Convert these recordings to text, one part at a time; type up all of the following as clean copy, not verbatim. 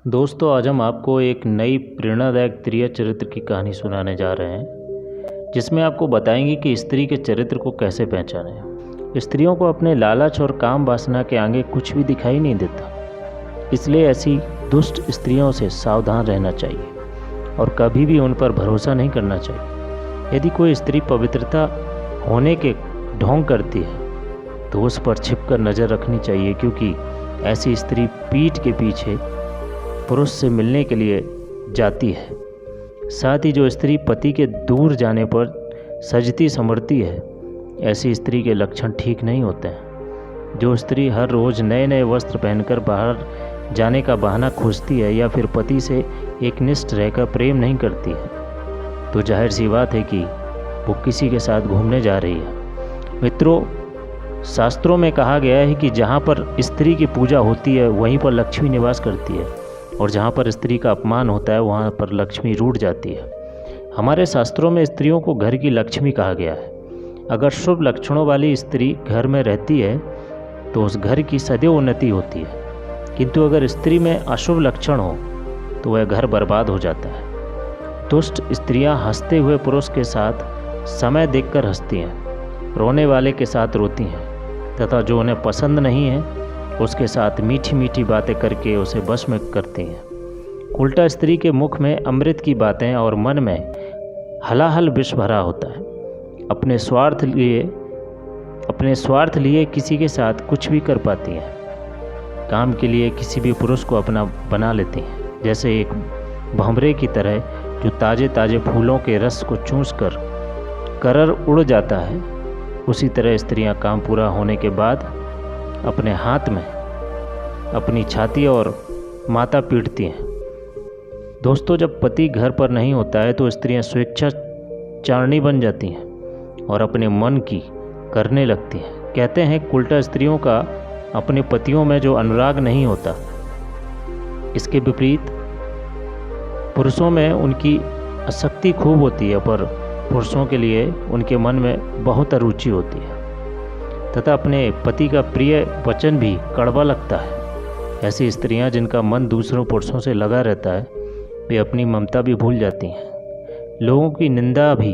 दोस्तों, आज हम आपको एक नई प्रेरणादायक स्त्रीय चरित्र की कहानी सुनाने जा रहे हैं, जिसमें आपको बताएंगे कि स्त्री के चरित्र को कैसे पहचानें। स्त्रियों को अपने लालच और काम वासना के आगे कुछ भी दिखाई नहीं देता, इसलिए ऐसी दुष्ट स्त्रियों से सावधान रहना चाहिए और कभी भी उन पर भरोसा नहीं करना चाहिए। यदि कोई स्त्री पवित्रता होने के ढोंग करती है तो उस पर छिपकर नज़र रखनी चाहिए, क्योंकि ऐसी स्त्री पीठ के पीछे पुरुष से मिलने के लिए जाती है। साथ ही जो स्त्री पति के दूर जाने पर सजती संवरती है, ऐसी स्त्री के लक्षण ठीक नहीं होते हैं। जो स्त्री हर रोज़ नए नए वस्त्र पहनकर बाहर जाने का बहाना खोजती है या फिर पति से एकनिष्ठ रहकर प्रेम नहीं करती है, तो जाहिर सी बात है कि वो किसी के साथ घूमने जा रही है। मित्रों, शास्त्रों में कहा गया है कि जहाँ पर स्त्री की पूजा होती है वहीं पर लक्ष्मी निवास करती है, और जहाँ पर स्त्री का अपमान होता है वहाँ पर लक्ष्मी रूठ जाती है। हमारे शास्त्रों में स्त्रियों को घर की लक्ष्मी कहा गया है। अगर शुभ लक्षणों वाली स्त्री घर में रहती है तो उस घर की सदैव उन्नति होती है, किंतु अगर स्त्री में अशुभ लक्षण हो तो वह घर बर्बाद हो जाता है। दुष्ट स्त्रियां हंसते हुए पुरुष के साथ समय देखकर हंसती हैं, रोने वाले के साथ रोती हैं, तथा जो उन्हें पसंद नहीं है उसके साथ मीठी मीठी बातें करके उसे बस में करती हैं। उल्टा स्त्री के मुख में अमृत की बातें और मन में हलाहल विष भरा होता है। अपने स्वार्थ लिए किसी के साथ कुछ भी कर पाती हैं। काम के लिए किसी भी पुरुष को अपना बना लेती हैं, जैसे एक भंवरे की तरह जो ताज़े ताज़े फूलों के रस को चूस कर करर उड़ जाता है। उसी तरह स्त्रियां काम पूरा होने के बाद अपने हाथ में अपनी छाती और माथा पीटती हैं। दोस्तों, जब पति घर पर नहीं होता है तो स्त्रियां स्वेच्छाचारिणी बन जाती हैं और अपने मन की करने लगती हैं। कहते हैं उल्टा स्त्रियों का अपने पतियों में जो अनुराग नहीं होता, इसके विपरीत पुरुषों में उनकी आसक्ति खूब होती है, पर पुरुषों के लिए उनके मन में बहुत अरुचि होती है तथा अपने पति का प्रिय वचन भी कड़वा लगता है। ऐसी स्त्रियां जिनका मन दूसरों पुरुषों से लगा रहता है, वे अपनी ममता भी भूल जाती हैं, लोगों की निंदा भी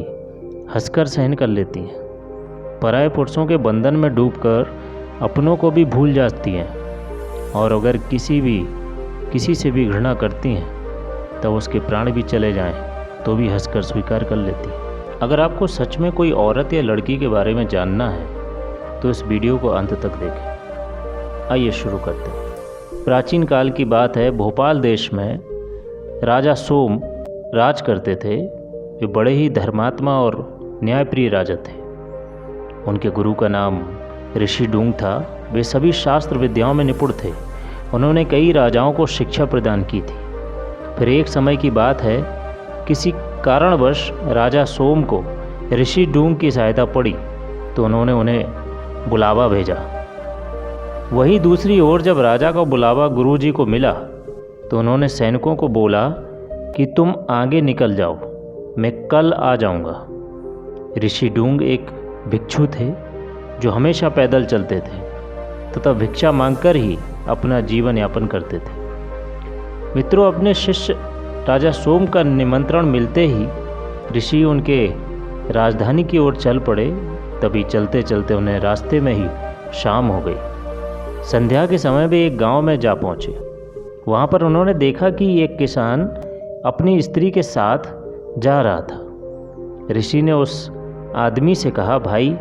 हंसकर सहन कर लेती हैं, पराये पुरुषों के बंधन में डूबकर अपनों को भी भूल जाती हैं, और अगर किसी से भी घृणा करती हैं तो उसके प्राण भी चले जाएं तो भी हंसकर स्वीकार कर लेती हैं। अगर आपको सच में कोई औरत या लड़की के बारे में जानना है तो इस वीडियो को अंत तक देखें। आइए शुरू करते हैं। प्राचीन काल की बात है। भोपाल देश में राजा सोम राज करते थे। वे बड़े ही धर्मात्मा और न्यायप्रिय राजा थे। उनके गुरु का नाम ऋषि डूंग था। वे सभी शास्त्र विद्याओं में निपुण थे। उन्होंने कई राजाओं को शिक्षा प्रदान की थी। फिर एक समय की बात है, किसी कारणवश राजा सोम को ऋषि डूंग की सहायता पड़ी तो उन्होंने उन्हें बुलावा भेजा। वहीं दूसरी ओर जब राजा का बुलावा गुरुजी को मिला तो उन्होंने सैनिकों को बोला कि तुम आगे निकल जाओ, मैं कल आ जाऊंगा। ऋषि डूंग एक भिक्षु थे जो हमेशा पैदल चलते थे तथा भिक्षा मांगकर ही अपना जीवन यापन करते थे। मित्रों, अपने शिष्य राजा सोम का निमंत्रण मिलते ही ऋषि उनके राजधानी की ओर चल पड़े। तभी चलते चलते उन्हें रास्ते में ही शाम हो गई। संध्या के समय वे एक गांव में जा पहुंचे। वहां पर उन्होंने देखा कि एक किसान अपनी स्त्री के साथ जा रहा था। ऋषि ने उस आदमी से कहा, भाई,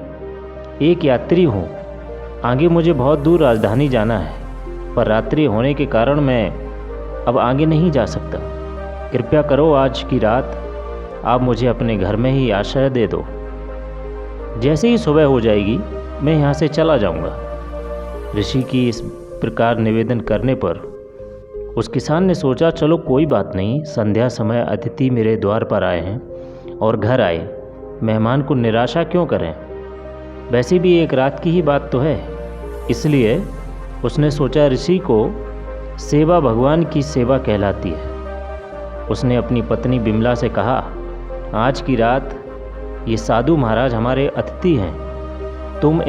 एक यात्री हूँ, आगे मुझे बहुत दूर राजधानी जाना है, पर रात्रि होने के कारण मैं अब आगे नहीं जा सकता। कृपया करो, आज की रात आप मुझे अपने घर में ही आश्रय दे दो। जैसे ही सुबह हो जाएगी मैं यहाँ से चला जाऊँगा। ऋषि की इस प्रकार निवेदन करने पर उस किसान ने सोचा, चलो कोई बात नहीं, संध्या समय अतिथि मेरे द्वार पर आए हैं और घर आए, मेहमान को निराशा क्यों करें, वैसे भी एक रात की ही बात तो है। इसलिए उसने सोचा, ऋषि को सेवा भगवान की सेवा कहलाती है। उसने अपनी पत्नी बिमला से कहा, आज की रात ये साधु महाराज हमारे अतिथि हैं, तुम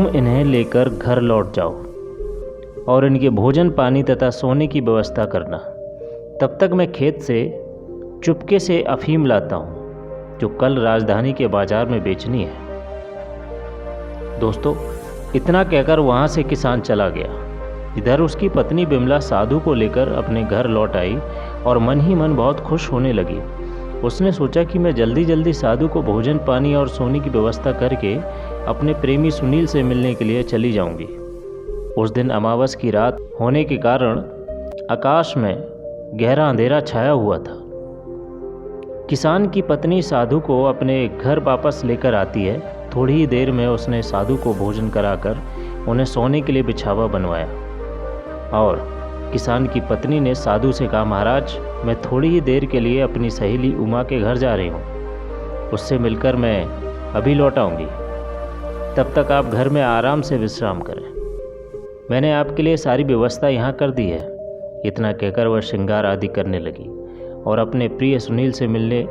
इन्हें लेकर घर लौट जाओ। और इनके भोजन पानी तथा सोने की व्यवस्था करना। तब तक मैं खेत से चुपके से अफीम लाता हूँ जो कल राजधानी के बाजार में बेचनी है। दोस्तों, इतना कहकर वहाँ से किसान चला गया। इधर उसकी पत्नी बिमला साधु को लेकर अपने घर लौट आई और मन ही मन बहुत खुश होने लगी। उसने सोचा कि मैं जल्दी जल्दी साधु को भोजन पानी और सोने की व्यवस्था करके अपने प्रेमी सुनील से मिलने के लिए चली जाऊंगी। उस दिन अमावस की रात होने के कारण आकाश में गहरा अंधेरा छाया हुआ था। किसान की पत्नी साधु को अपने घर वापस लेकर आती है। थोड़ी ही देर में उसने साधु को भोजन कराकर उन्हें सोने के लिए बिछावा बनवाया और किसान की पत्नी ने साधु से कहा, महाराज, मैं थोड़ी ही देर के लिए अपनी सहेली उमा के घर जा रही हूँ, उससे मिलकर मैं अभी लौट आऊँगी। तब तक आप घर में आराम से विश्राम करें, मैंने आपके लिए सारी व्यवस्था यहाँ कर दी है। इतना कहकर वह श्रृंगार आदि करने लगी और अपने प्रिय सुनील से मिलने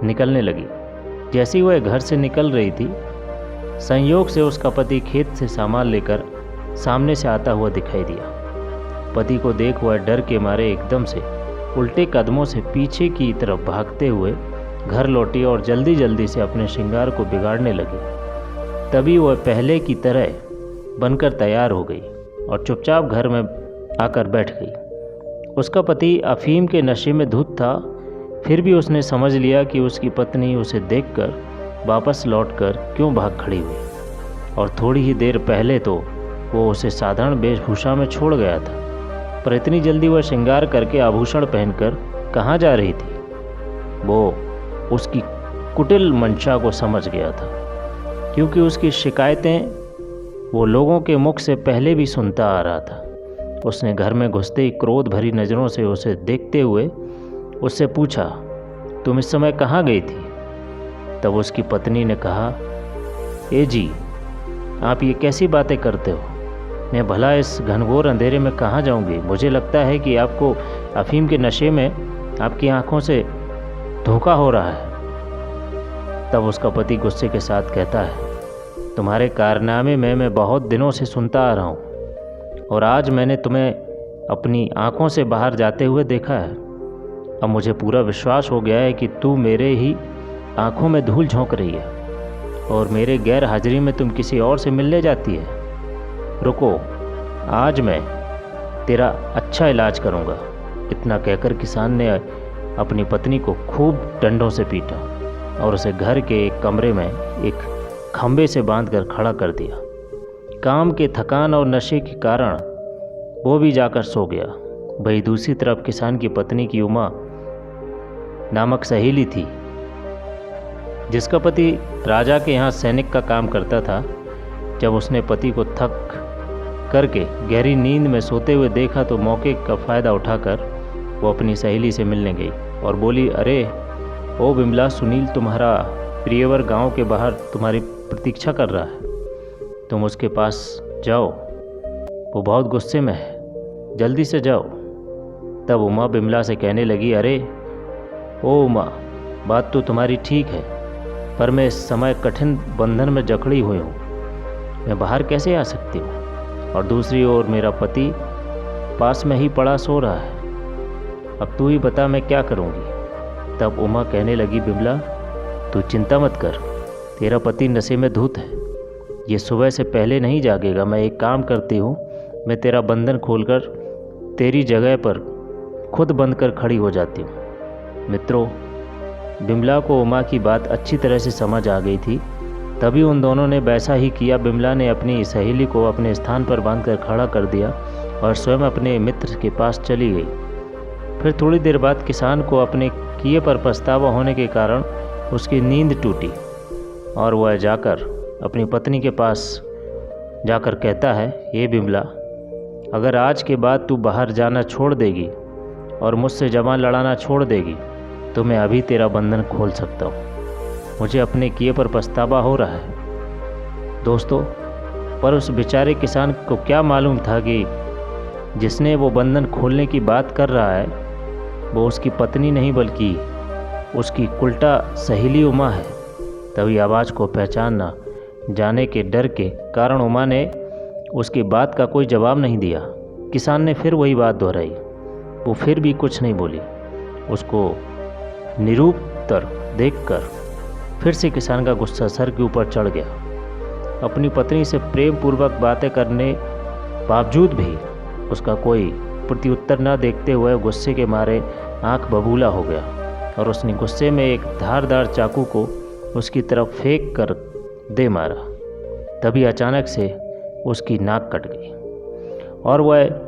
निकलने लगी। जैसी वह घर से निकल रही थी, संयोग से उसका पति खेत से सामान लेकर सामने से आता हुआ दिखाई दिया। पति को देख वह डर के मारे एकदम से उल्टे कदमों से पीछे की तरफ भागते हुए घर लौटी और जल्दी जल्दी से अपने श्रृंगार को बिगाड़ने लगी। तभी वह पहले की तरह बनकर तैयार हो गई और चुपचाप घर में आकर बैठ गई। उसका पति अफीम के नशे में धुत था, फिर भी उसने समझ लिया कि उसकी पत्नी उसे देखकर वापस लौटकर क्यों भाग खड़ी हुई, और थोड़ी ही देर पहले तो वो उसे साधारण वेशभूषा में छोड़ गया था, पर इतनी जल्दी वह श्रृंगार करके आभूषण पहनकर कहाँ जा रही थी। वो उसकी कुटिल मंशा को समझ गया था, क्योंकि उसकी शिकायतें वो लोगों के मुख से पहले भी सुनता आ रहा था। उसने घर में घुसते ही क्रोध भरी नज़रों से उसे देखते हुए उससे पूछा, तुम इस समय कहाँ गई थी? तब उसकी पत्नी ने कहा, ए जी, आप ये कैसी बातें करते हो? मैं भला इस घनघोर अंधेरे में कहाँ जाऊंगी? मुझे लगता है कि आपको अफीम के नशे में आपकी आंखों से धोखा हो रहा है। तब उसका पति गुस्से के साथ कहता है, तुम्हारे कारनामे में मैं बहुत दिनों से सुनता आ रहा हूँ और आज मैंने तुम्हें अपनी आंखों से बाहर जाते हुए देखा है। अब मुझे पूरा विश्वास हो गया है कि तू मेरे ही आंखों में धूल झोंक रही है और मेरे गैर हाजिरी में तुम किसी और से मिलने जाती है। रुको, आज मैं तेरा अच्छा इलाज करूँगा। इतना कहकर किसान ने अपनी पत्नी को खूब डंडों से पीटा और उसे घर के एक कमरे में एक खंबे से बांधकर खड़ा कर दिया। काम के थकान और नशे के कारण वो भी जाकर सो गया। वही दूसरी तरफ किसान की पत्नी की उमा नामक सहेली थी, जिसका पति राजा के यहाँ सैनिक का काम करता था। जब उसने पति को थक करके गहरी नींद में सोते हुए देखा तो मौके का फ़ायदा उठाकर वो अपनी सहेली से मिलने गई और बोली, अरे ओ बिमला, सुनील तुम्हारा प्रियवर गांव के बाहर तुम्हारी प्रतीक्षा कर रहा है, तुम उसके पास जाओ, वो बहुत गुस्से में है, जल्दी से जाओ। तब उमा बिमला से कहने लगी, अरे ओ उमा, बात तो तुम्हारी ठीक है, पर मैं इस समय कठिन बंधन में जकड़ी हुई हूँ, मैं बाहर कैसे आ सकती हूँ? और दूसरी ओर मेरा पति पास में ही पड़ा सो रहा है, अब तू ही बता मैं क्या करूँगी। तब उमा कहने लगी, बिमला तू चिंता मत कर, तेरा पति नशे में धुत है, ये सुबह से पहले नहीं जागेगा। मैं एक काम करती हूँ, मैं तेरा बंधन खोलकर तेरी जगह पर खुद बंद कर खड़ी हो जाती हूँ। मित्रों, बिमला को उमा की बात अच्छी तरह से समझ आ गई थी, तभी उन दोनों ने वैसा ही किया। बिमला ने अपनी सहेली को अपने स्थान पर बांधकर खड़ा कर दिया और स्वयं अपने मित्र के पास चली गई। फिर थोड़ी देर बाद किसान को अपने किए पर पछतावा होने के कारण उसकी नींद टूटी और वह जाकर अपनी पत्नी के पास जाकर कहता है, ये बिमला, अगर आज के बाद तू बाहर जाना छोड़ देगी और मुझसे जबान लड़ाना छोड़ देगी तो मैं अभी तेरा बंधन खोल सकता हूँ। मुझे अपने किए पर पछतावा हो रहा है। दोस्तों, पर उस बेचारे किसान को क्या मालूम था कि जिसने वो बंधन खोलने की बात कर रहा है वो उसकी पत्नी नहीं बल्कि उसकी उल्टा सहेली उमा है। तभी आवाज़ को पहचानना जाने के डर के कारण उमा ने उसकी बात का कोई जवाब नहीं दिया किसान ने फिर वही बात दोहराई। वो फिर भी कुछ नहीं बोली। उसको निरुत्तर देखकर फिर से किसान का गुस्सा सर के ऊपर चढ़ गया। अपनी पत्नी से प्रेम पूर्वक बातें करने बावजूद भी उसका कोई प्रत्युत्तर न देखते हुए गुस्से के मारे आंख बबूला हो गया और उसने गुस्से में एक धारदार चाकू को उसकी तरफ फेंक कर दे मारा। तभी अचानक से उसकी नाक कट गई और वह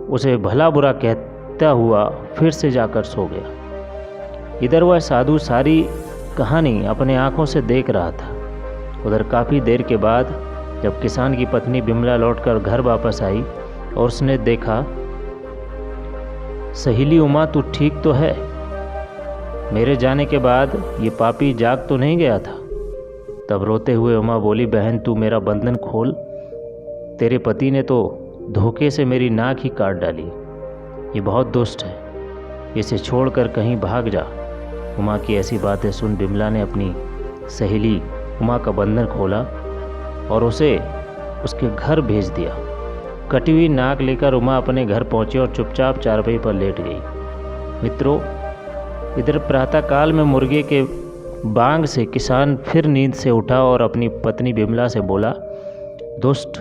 उसे भला बुरा कहता हुआ फिर से जाकर सो गया। इधर वह साधु सारी कहानी अपने आंखों से देख रहा था। उधर काफ़ी देर के बाद जब किसान की पत्नी बिमला लौटकर घर वापस आई और उसने देखा, सहेली उमा तू ठीक तो है? मेरे जाने के बाद ये पापी जाग तो नहीं गया था? तब रोते हुए उमा बोली, बहन तू मेरा बंधन खोल, तेरे पति ने तो धोखे से मेरी नाक ही काट डाली। ये बहुत दुष्ट है, इसे छोड़कर कहीं भाग जा। उमा की ऐसी बातें सुन बिमला ने अपनी सहेली उमा का बंधन खोला और उसे उसके घर भेज दिया। कटी हुई नाक लेकर उमा अपने घर पहुंची और चुपचाप चारपाई पर लेट गई। मित्रों, इधर प्रातःकाल में मुर्गे के बांग से किसान फिर नींद से उठा और अपनी पत्नी बिमला से बोला, दुष्ट,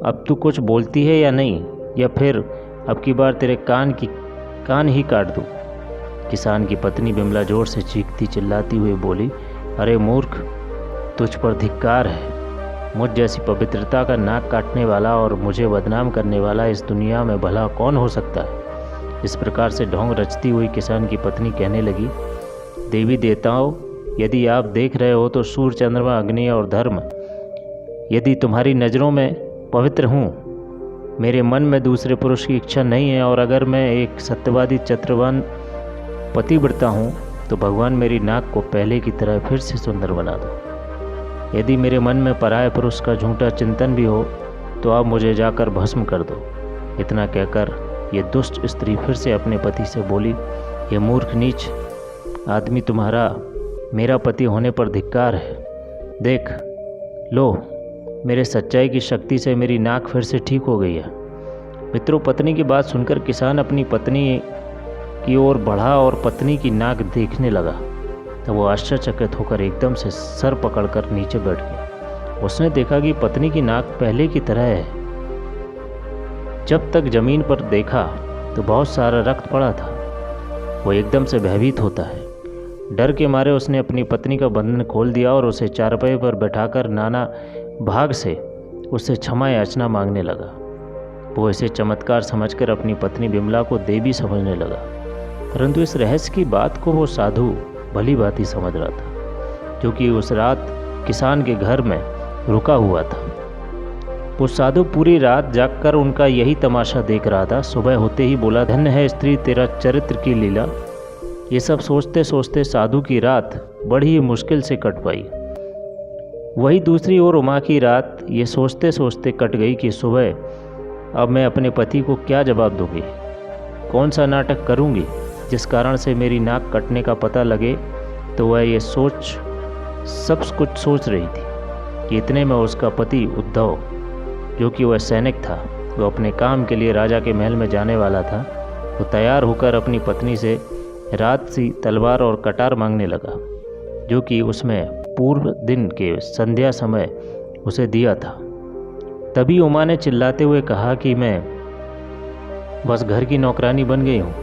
अब तू कुछ बोलती है या नहीं, या फिर अब की बार तेरे कान ही काट दूँ। किसान की पत्नी बिमला जोर से चीखती चिल्लाती हुई बोली, अरे मूर्ख, तुझ पर धिक्कार है। मुझ जैसी पवित्रता का नाक काटने वाला और मुझे बदनाम करने वाला इस दुनिया में भला कौन हो सकता है। इस प्रकार से ढोंग रचती हुई किसान की पत्नी कहने लगी, देवी देवताओं, यदि आप देख रहे हो तो सूर्य, चंद्रमा, अग्नि और धर्म यदि तुम्हारी नज़रों में पवित्र हूँ, मेरे मन में दूसरे पुरुष की इच्छा नहीं है, और अगर मैं एक सत्यवादी चतुर्वान पतिव्रता हूँ तो भगवान मेरी नाक को पहले की तरह फिर से सुंदर बना दो। यदि मेरे मन में पराये पुरुष का झूठा चिंतन भी हो तो आप मुझे जाकर भस्म कर दो। इतना कहकर ये दुष्ट स्त्री फिर से अपने पति से बोली, ये मूर्ख नीच आदमी, तुम्हारा मेरा पति होने पर धिक्कार है। देख लो, मेरे सच्चाई की शक्ति से मेरी नाक फिर से ठीक हो गई है। मित्रों, पत्नी की बात सुनकर किसान अपनी पत्नी की ओर बढ़ा और पत्नी की नाक देखने लगा। तब वो आश्चर्यचकित होकर एकदम से सर पकड़कर नीचे बैठ गया। उसने देखा कि पत्नी की नाक पहले की तरह है। जब तक जमीन पर देखा तो बहुत सारा रक्त पड़ा था। वो एकदम से भयभीत होता है। डर के मारे उसने अपनी पत्नी का बंधन खोल दिया और उसे चारपाई पर बैठाकर नाना भाग से उससे क्षमा याचना मांगने लगा। वो इसे चमत्कार समझकर अपनी पत्नी बिमला को देवी समझने लगा, परंतु इस रहस्य की बात को वो साधु भली भांति समझ रहा था, क्योंकि उस रात किसान के घर में रुका हुआ था। वो साधु पूरी रात जागकर उनका यही तमाशा देख रहा था। सुबह होते ही बोला, धन्य है स्त्री तेरा चरित्र की लीला। ये सब सोचते सोचते साधु की रात बड़ी ही मुश्किल से कट पाई। वही दूसरी ओर उमा की रात ये सोचते सोचते कट गई कि सुबह अब मैं अपने पति को क्या जवाब दूंगी, कौन सा नाटक करूंगी जिस कारण से मेरी नाक कटने का पता लगे। तो वह ये सब कुछ सोच रही थी कि इतने में उसका पति उद्धव, जो कि वह सैनिक था, वो अपने काम के लिए राजा के महल में जाने वाला था। वो तैयार होकर अपनी पत्नी से रात सी तलवार और कटार मांगने लगा, जो कि उसमें पूर्व दिन के संध्या समय उसे दिया था। तभी उमा ने चिल्लाते हुए कहा कि मैं बस घर की नौकरानी बन गई हूँ।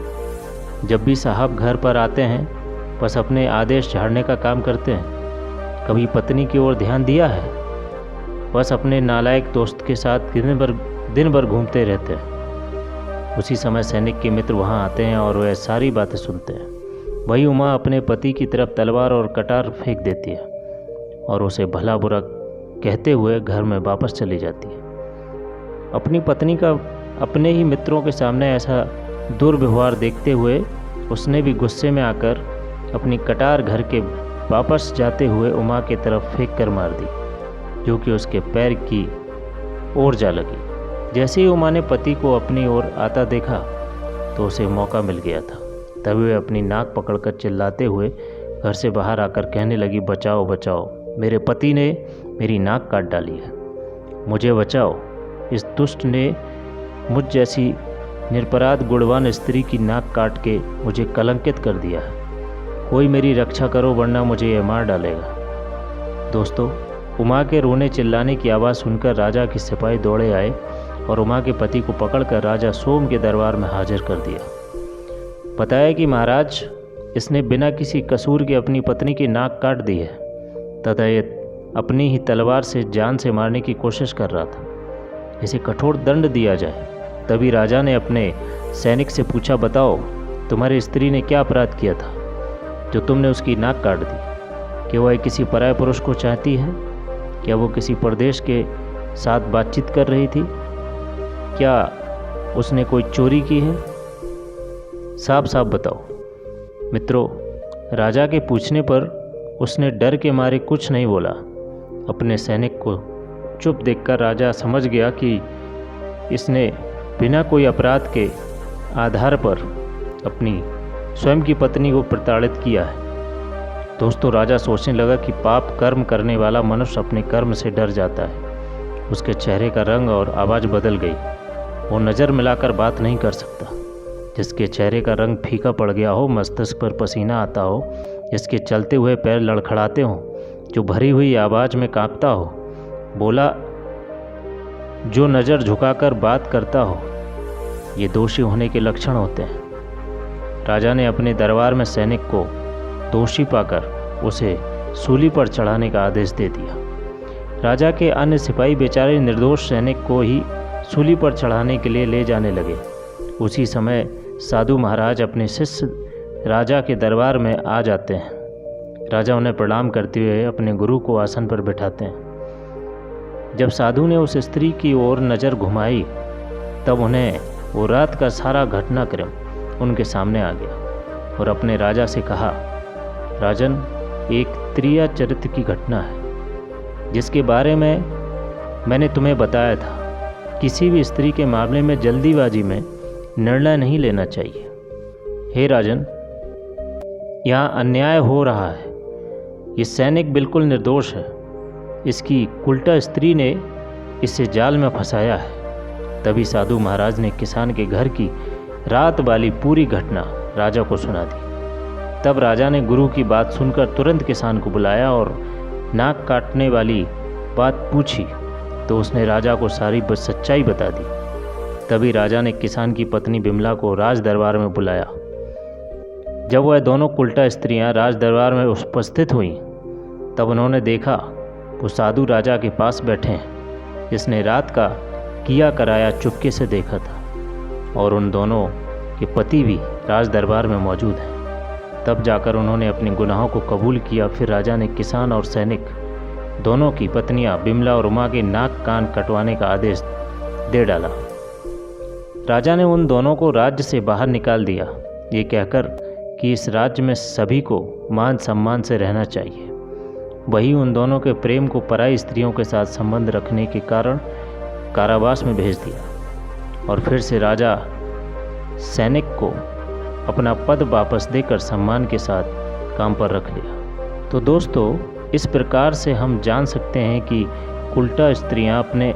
जब भी साहब घर पर आते हैं बस अपने आदेश झाड़ने का काम करते हैं, कभी पत्नी की ओर ध्यान दिया है? बस अपने नालायक दोस्त के साथ दिन भर घूमते रहते हैं। उसी समय सैनिक के मित्र वहाँ आते हैं और वह सारी बातें सुनते हैं। वही उमा अपने पति की तरफ तलवार और कटार फेंक देती है और उसे भला बुरा कहते हुए घर में वापस चली जाती है। अपनी पत्नी का अपने ही मित्रों के सामने ऐसा दुर्व्यवहार देखते हुए उसने भी गुस्से में आकर अपनी कटार घर के वापस जाते हुए उमा की तरफ फेंक कर मार दी, जो कि उसके पैर की ओर जा लगी। जैसे ही उमा ने पति को अपनी ओर आता देखा तो उसे मौका मिल गया था। तभी वह अपनी नाक पकड़कर चिल्लाते हुए घर से बाहर आकर कहने लगी, बचाओ बचाओ, मेरे पति ने मेरी नाक काट डाली है, मुझे बचाओ। इस दुष्ट ने मुझ जैसी निरपराध गुणवान स्त्री की नाक काट के मुझे कलंकित कर दिया है। कोई मेरी रक्षा करो वरना मुझे ये मार डालेगा। दोस्तों, उमा के रोने चिल्लाने की आवाज़ सुनकर राजा के सिपाही दौड़े आए और उमा के पति को पकड़कर राजा सोम के दरबार में हाजिर कर दिया। बताया कि महाराज, इसने बिना किसी कसूर के अपनी पत्नी की नाक काट दी है तथा ये अपनी ही तलवार से जान से मारने की कोशिश कर रहा था। इसे कठोर दंड दिया जाए। तभी राजा ने अपने सैनिक से पूछा, बताओ तुम्हारी स्त्री ने क्या अपराध किया था जो तुमने उसकी नाक काट दी? क्या वह किसी पराये पुरुष को चाहती है? क्या वो किसी परदेश के साथ बातचीत कर रही थी? क्या उसने कोई चोरी की है? साफ साफ बताओ। मित्रों, राजा के पूछने पर उसने डर के मारे कुछ नहीं बोला। अपने सैनिक को चुप देखकर राजा समझ गया कि इसने बिना कोई अपराध के आधार पर अपनी स्वयं की पत्नी को प्रताड़ित किया है। दोस्तों, राजा सोचने लगा कि पाप कर्म करने वाला मनुष्य अपने कर्म से डर जाता है। उसके चेहरे का रंग और आवाज़ बदल गई। वो नज़र मिलाकर बात नहीं कर सकता। जिसके चेहरे का रंग फीका पड़ गया हो, मस्तिष्क पर पसीना आता हो, जिसके चलते हुए पैर लड़खड़ाते हों, जो भरी हुई आवाज़ में कांपता हो, बोला जो नज़र झुकाकर बात करता हो, ये दोषी होने के लक्षण होते हैं। राजा ने अपने दरबार में सैनिक को दोषी पाकर उसे सूली पर चढ़ाने का आदेश दे दिया। राजा के अन्य सिपाही बेचारे निर्दोष सैनिक को ही सूली पर चढ़ाने के लिए ले जाने लगे। उसी समय साधु महाराज अपने शिष्य राजा के दरबार में आ जाते हैं। राजा उन्हें प्रणाम करते हुए अपने गुरु को आसन पर बिठाते हैं। जब साधु ने उस स्त्री की ओर नज़र घुमाई तब उन्हें वो रात का सारा घटनाक्रम उनके सामने आ गया और अपने राजा से कहा, राजन, एक त्रिया चरित्र की घटना है जिसके बारे में मैंने तुम्हें बताया था। किसी भी स्त्री के मामले में जल्दीबाजी में निर्णय नहीं लेना चाहिए। हे राजन, यहाँ अन्याय हो रहा है। ये सैनिक बिल्कुल निर्दोष है। इसकी उल्टा स्त्री ने इसे जाल में फंसाया है। तभी साधु महाराज ने किसान के घर की रात वाली पूरी घटना राजा को सुना दी। तब राजा ने गुरु की बात सुनकर तुरंत किसान को बुलाया और नाक काटने वाली बात पूछी तो उसने राजा को सारी सच्चाई बता दी। तभी राजा ने किसान की पत्नी बिमला को राज दरबार में बुलाया। जब वह दोनों उल्टा स्त्रियां राज दरबार में उपस्थित हुईं तब उन्होंने देखा वो साधु राजा के पास बैठे हैं जिसने रात का किया कराया चुपके से देखा था और उन दोनों के पति भी राज दरबार में मौजूद हैं। तब जाकर उन्होंने अपने गुनाहों को कबूल किया। फिर राजा ने किसान और सैनिक दोनों की पत्नियां बिमला और उमा के नाक कान कटवाने का आदेश दे डाला। राजा ने उन दोनों को राज्य से बाहर निकाल दिया, ये कहकर कि इस राज्य में सभी को मान सम्मान से रहना चाहिए। वही उन दोनों के प्रेम को पराई स्त्रियों के साथ संबंध रखने के कारण कारावास में भेज दिया और फिर से राजा सैनिक को अपना पद वापस देकर सम्मान के साथ काम पर रख लिया। तो दोस्तों, इस प्रकार से हम जान सकते हैं कि उल्टा स्त्रियां अपने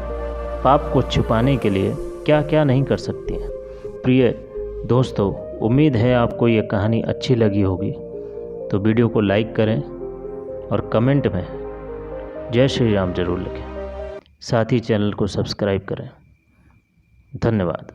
पाप को छिपाने के लिए क्या क्या नहीं कर सकती हैं। प्रिय दोस्तों, उम्मीद है आपको ये कहानी अच्छी लगी होगी। तो वीडियो को लाइक करें और कमेंट में जय श्री राम जरूर लिखें। साथ ही चैनल को सब्सक्राइब करें। धन्यवाद।